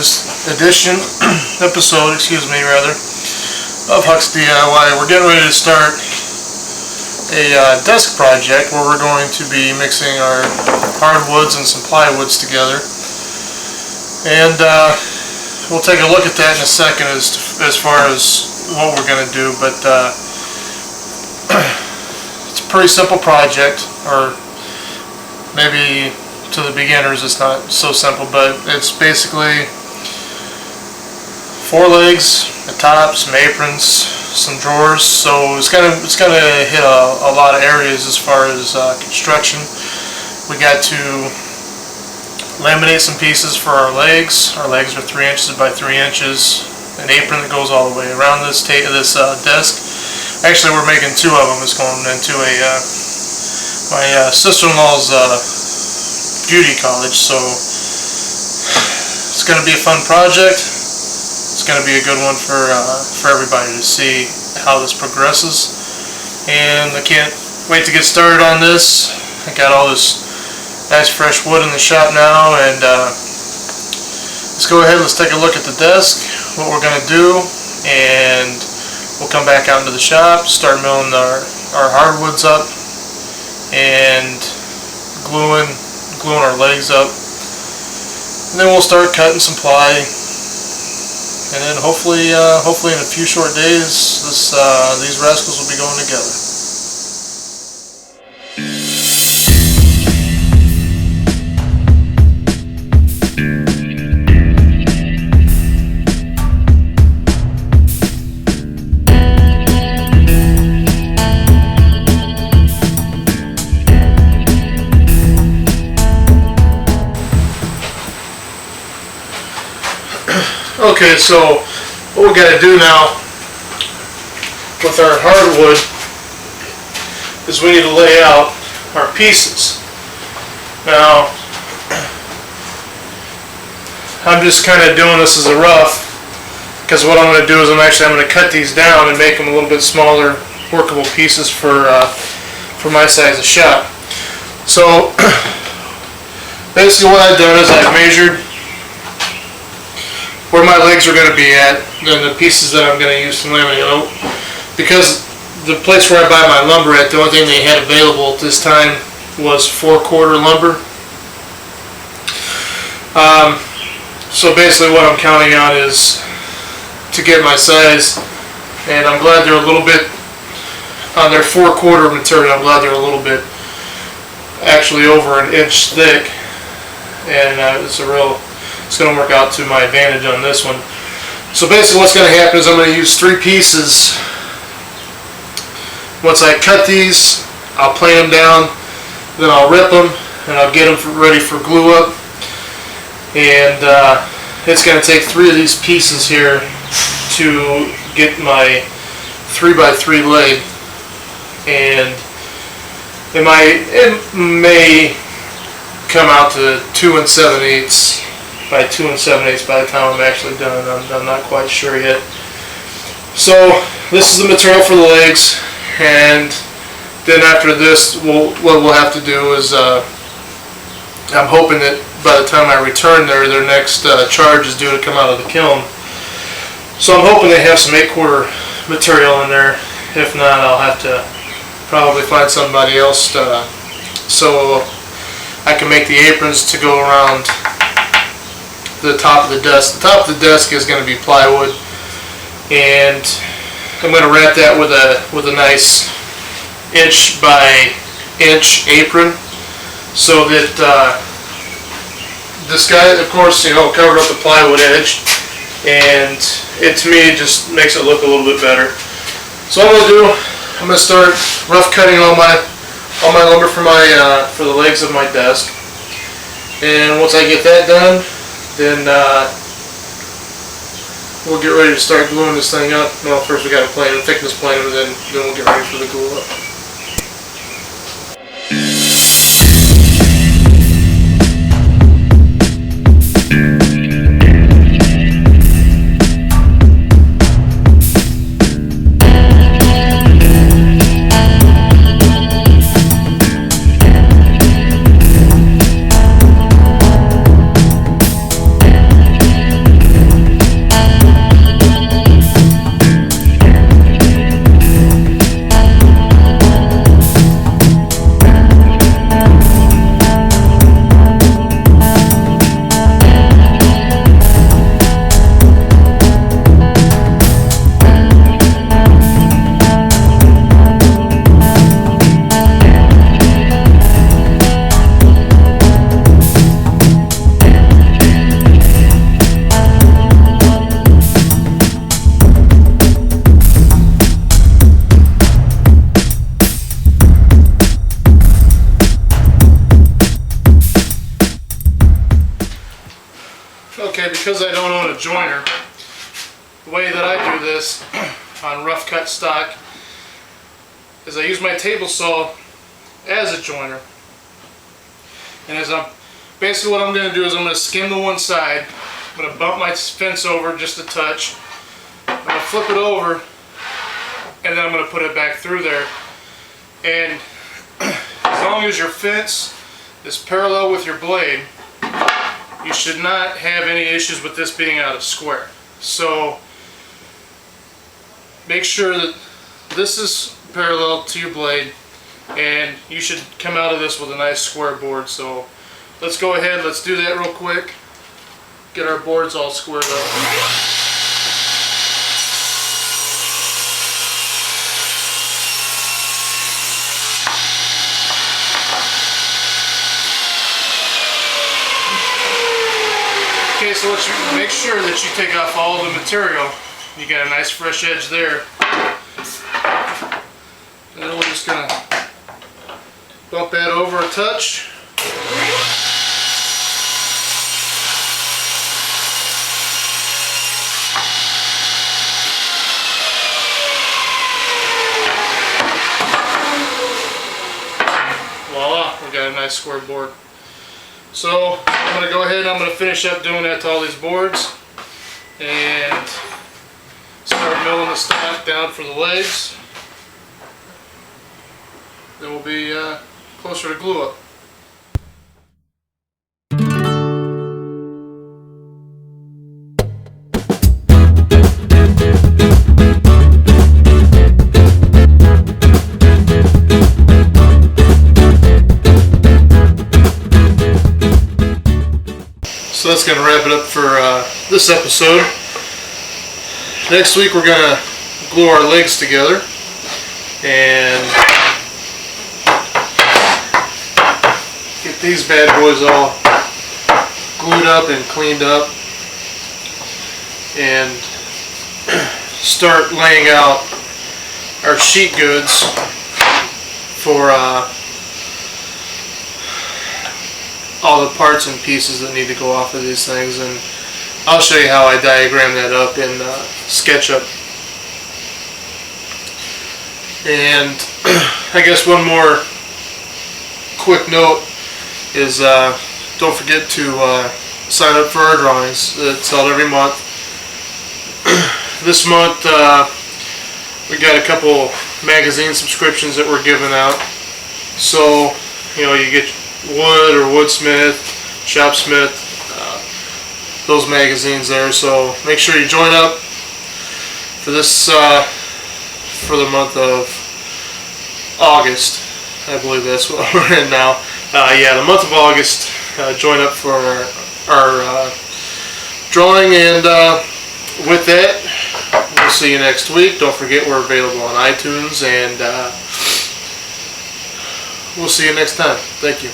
this episode, of Huck's DIY. We're getting ready to start a desk project where we're going to be mixing our hardwoods and some plywoods together. And we'll take a look at that in a second as far as what we're going to do. But it's a pretty simple project, or maybe to the beginners it's not so simple, but it's basically 4 legs, a top, some aprons, some drawers. So it's gonna hit a lot of areas as far as construction. We got to laminate some pieces for our legs. Our legs are 3 inches by 3 inches. An apron that goes all the way around this desk. Actually, we're making 2 of them. It's going into my sister-in-law's beauty college, so it's going to be a fun project. It's going to be a good one for everybody to see how this progresses, and I can't wait to get started on this. I got all this nice fresh wood in the shop now, and let's go ahead. Let's take a look at the desk, what we're going to do, and we'll come back out into the shop, start milling our hardwoods up, and gluing our legs up, and then we'll start cutting some ply, and then hopefully in a few short days these rascals will be going together. Okay, so what we got to do now with our hardwood is we need to lay out our pieces. Now, I'm just kind of doing this as a rough, because what I'm going to do is I'm going to cut these down and make them a little bit smaller, workable pieces for my size of shop. So basically what I've done is I've measured where my legs are going to be at, and the pieces that I'm going to use to laminate. Because the place where I buy my lumber at, the only thing they had available at this time was 4/4 lumber. So basically what I'm counting on is to get my size, and I'm glad they're a little bit on their 4/4 material. I'm glad they're a little bit actually over 1 inch thick, and it's going to work out to my advantage on this one. So basically what's going to happen is I'm going to use 3 pieces. Once I cut these, I'll plane them down, then I'll rip them, and I'll get them ready for glue up. And it's going to take 3 of these pieces here to get my 3x3 leg, and it may come out to 2 7/8 by 2 7/8 by the time I'm actually done. I'm not quite sure yet. So this is the material for the legs, and then after this what we'll have to do is I'm hoping that by the time I return their next charge is due to come out of the kiln. So I'm hoping they have some 8/4 material in there. If not, I'll have to probably find somebody else so I can make the aprons to go around the top of the desk. The top of the desk is going to be plywood, and I'm going to wrap that with a nice 1 by 1 apron, so that this guy, of course, covered up the plywood edge, and to me it just makes it look a little bit better. So what I'm going to do, I'm going to start rough cutting all my lumber for the legs of my desk, and once I get that done, then we'll get ready to start gluing this thing up. Well, first we got to thickness plane them, and then we'll get ready for the glue up. on rough cut stock is I use my table saw as a joiner. And basically what I'm going to do is I'm going to skim the one side. I'm going to bump my fence over just a touch. I'm going to flip it over, and then I'm going to put it back through there. And as long as your fence is parallel with your blade, you should not have any issues with this being out of square. So make sure that this is parallel to your blade, and you should come out of this with a nice square board. So let's go ahead, let's do that real quick. Get our boards all squared up. Okay, so make sure that you take off all the material. You got a nice fresh edge there. And then we're just gonna bump that over a touch. Voila, we got a nice square board. So I'm going to go ahead and I'm going to finish up doing that to all these boards and start milling the stock down for the legs. Then we'll be closer to glue up. So that's going to wrap it up for this episode. Next week we're going to glue our legs together and get these bad boys all glued up and cleaned up and start laying out our sheet goods for all the parts and pieces that need to go off of these things, and I'll show you how I diagram that up in SketchUp. And I guess one more quick note is don't forget to sign up for our drawings. It's held every month. This month we got a couple magazine subscriptions that we're giving out, so you get Wood or Woodsmith, Shopsmith, those magazines there. So make sure you join up for this for the month of August. I believe that's what we're in now. Yeah, the month of August. Join up for our drawing, and with that, we'll see you next week. Don't forget we're available on iTunes, and we'll see you next time. Thank you.